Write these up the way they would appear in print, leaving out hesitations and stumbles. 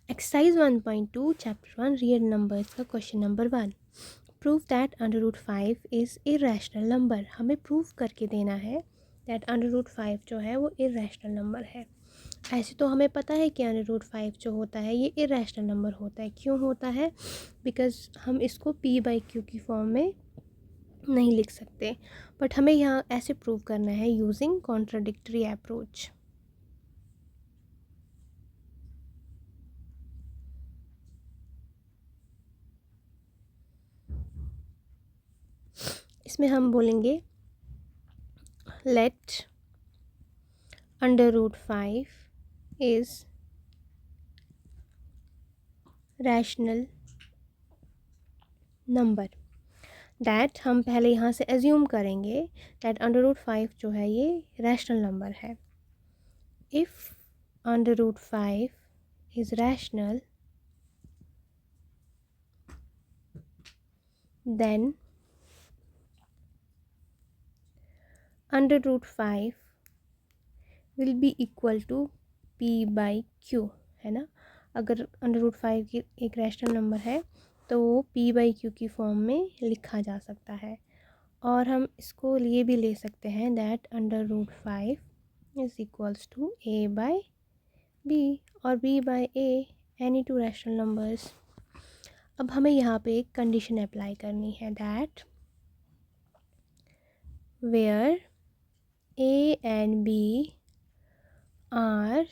Exercise 1.2 chapter 1 real numbers का question number 1, prove that under root 5 is irrational number. हमें prove करके देना है दैट अंडर रूट 5 जो है वो इरेशनल नंबर है। ऐसे तो हमें पता है कि अंडर रूट 5 जो होता है ये इरेशनल नंबर होता है। क्यों होता है? बिकॉज हम इसको p/q की फॉर्म में नहीं लिख सकते, बट हमें यहाँ ऐसे प्रूव करना है यूजिंग कॉन्ट्राडिक्टरी अप्रोच। इसमें हम बोलेंगे let under root 5 is rational number. That हम पहले यहाँ से एज्यूम करेंगे दैट अंडर रूट 5 जो है ये रैशनल नंबर है। If under root 5 is rational then under root 5 will be equal to p/q, है ना। अगर अंडर रूट 5 की एक रैशनल नंबर है तो वो p/q की फॉर्म में लिखा जा सकता है। और हम इसको ये भी ले सकते हैं that under root 5 is equals to a/b और b/a any two rational numbers. अब हमें यहाँ पे एक कंडीशन अप्लाई करनी है that where a and b are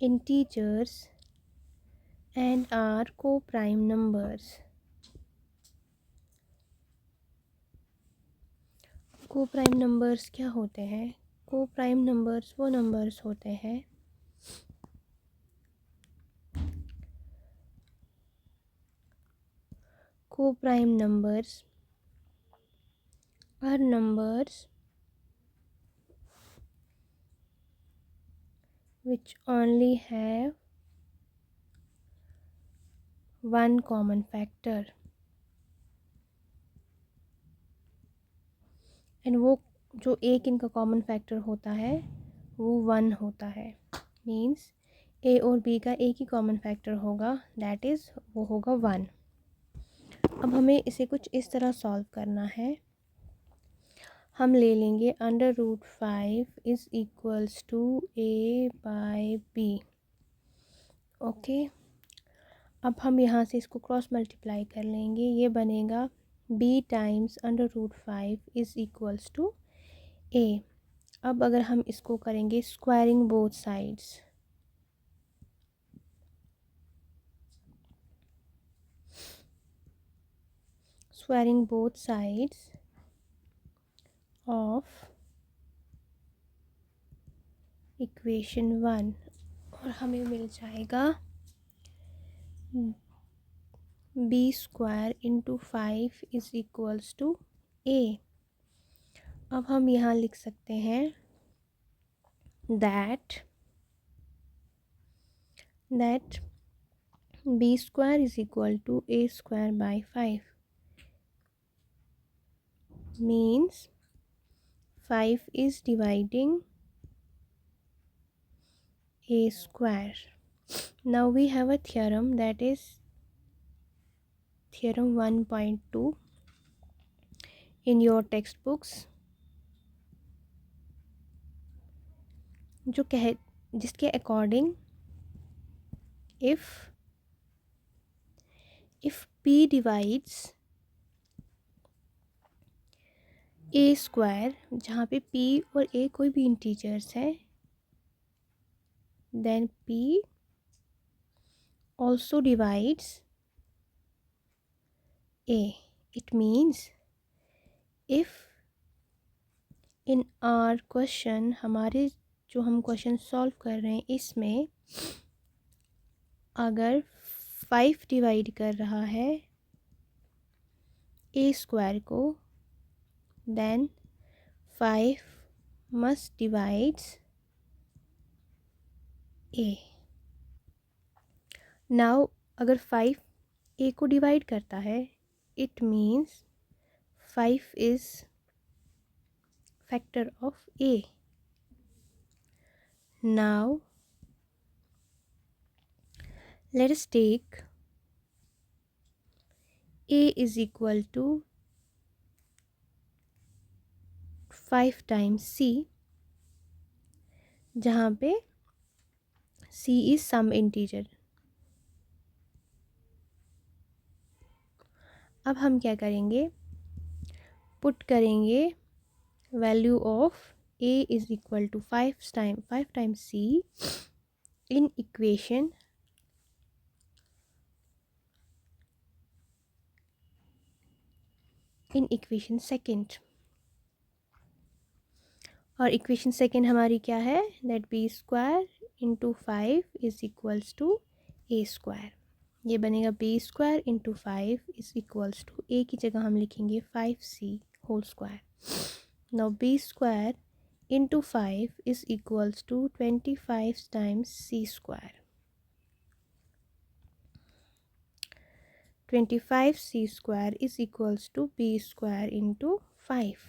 integers and are co-prime numbers। co-prime numbers क्या होते हैं? co-prime numbers वो numbers होते हैं co-prime numbers are numbers which only have one common factor, and वो जो एक इनका कॉमन फैक्टर होता है वो 1 होता है। मीन्स ए और बी का एक ही कॉमन फैक्टर होगा, दैट इज़ वो होगा 1। अब हमें इसे कुछ इस तरह सॉल्व करना है। हम ले लेंगे under root 5 is equals to a/b। Okay, अब हम यहाँ से इसको क्रॉस मल्टीप्लाई कर लेंगे, ये बनेगा b times under root 5 is equals to a। अब अगर हम इसको करेंगे squaring both sides, squaring both sides of equation 1, और हमें मिल जाएगा b² into 5 is equals to a। अब हम यहाँ लिख सकते हैं that b² is equal to a² / 5 means 5 is dividing a²। Now we have a theorem, that is theorem 1.2 in your textbooks, जो जिसके according if p divides a², जहाँ पे p और a कोई भी इंटीजर्स है, then p also divides a। It means if in our question, हमारे जो हम क्वेश्चन सॉल्व कर रहे हैं इसमें अगर 5 डिवाइड कर रहा है a² को, then 5 must divides a। Now अगर 5 a को डिवाइड करता है, it means 5 is factor of a। Now let us take a is equal to 5 times c, जहाँ पे c इज सम इंटीजर। अब हम क्या करेंगे, पुट करेंगे value of a is equal to 5 times c in equation second. और equation second हमारी क्या है, that B square into 5 is equals to A square. ये बनेगा B square into 5 is equals to A की जगह हम लिखेंगे 5c whole square. Now B square into 5 is equals to 25 times c square. 25c square is equals to b square into 5.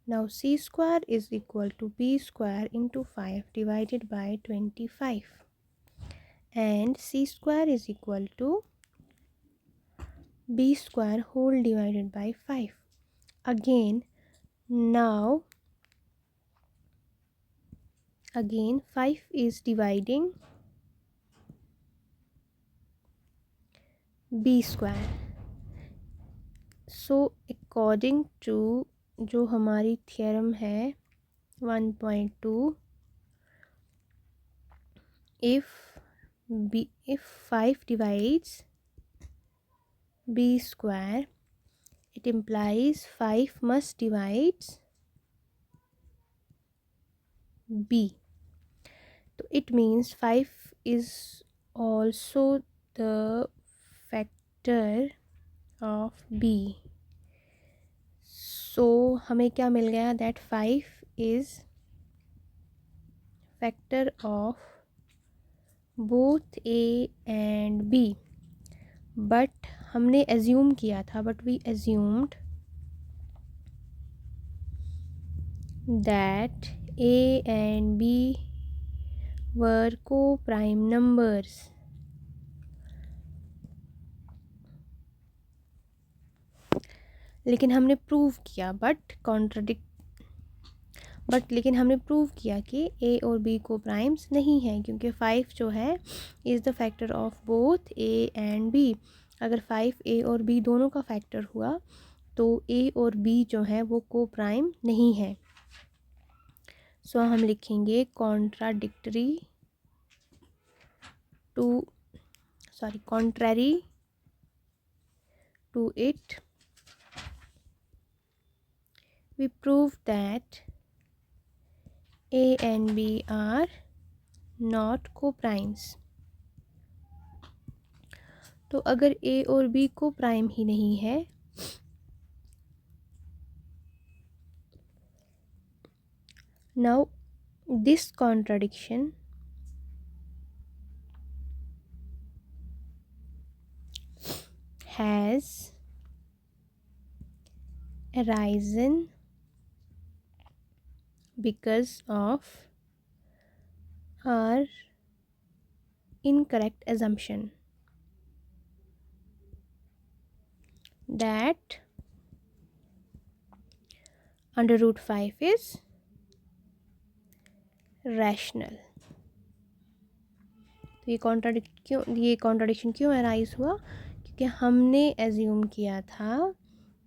Now c square is equal to b square into 5 divided by 25, and c square is equal to b square whole divided by 5. Again 5 is dividing b square. So according to जो हमारी theorem है 1.2, if 5 divides b square, it implies 5 must divide b. So it means 5 is also the factor of b. So हमें क्या मिल गया, that 5 is factor of both a and b. But हमने assume किया था, but we assumed that a and b were co-prime numbers. लेकिन हमने prove किया लेकिन हमने प्रूव किया कि a और b को प्राइम्स नहीं हैं, क्योंकि 5 जो है is the factor of both a and b. अगर 5 a और b दोनों का फैक्टर हुआ तो a और b जो है वो को प्राइम नहीं है. सो हम लिखेंगे contrary to it, we prove that a and b are not co-primes. तो अगर a और b को प्राइम ही नहीं है, now this contradiction has arisen because of our incorrect assumption that under root 5 is rational. तो ये कॉन्ट्राडिक्शन क्यों arise हुआ, क्योंकि हमने एज्यूम किया था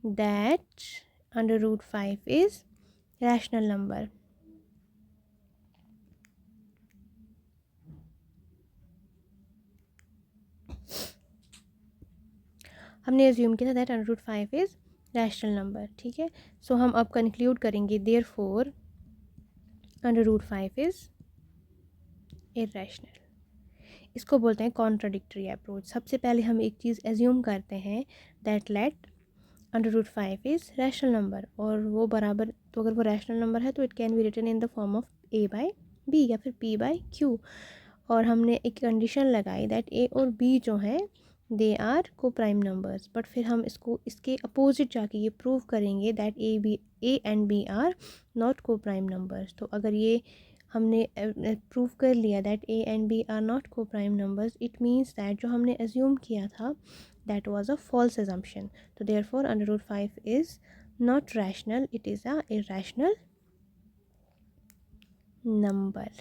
that under root 5 is rational number. हमने एज्यूम किया था that under root 5 is rational number. ठीक है, सो हम अब कंक्लूड करेंगे therefore under root 5 is irrational. इसको बोलते हैं कॉन्ट्राडिक्टरी अप्रोच. सबसे पहले हम एक चीज़ एज्यूम करते हैं that let under root 5 is rational number, और वो बराबर, तो अगर वो रैशनल नंबर है तो it can be written in the form of a by b या फिर p बाई q. और हमने एक कंडीशन लगाई दैट a और b जो है they are coprime numbers, but फिर हम इसको इसके अपोजिट जाके ये प्रूव करेंगे that A and B are not coprime numbers. तो अगर ये हमने प्रूव कर लिया that A and B are not coprime numbers, it means that जो हमने एज्यूम किया था that was a false assumption. तो therefore √5 is not rational, it is a irrational number।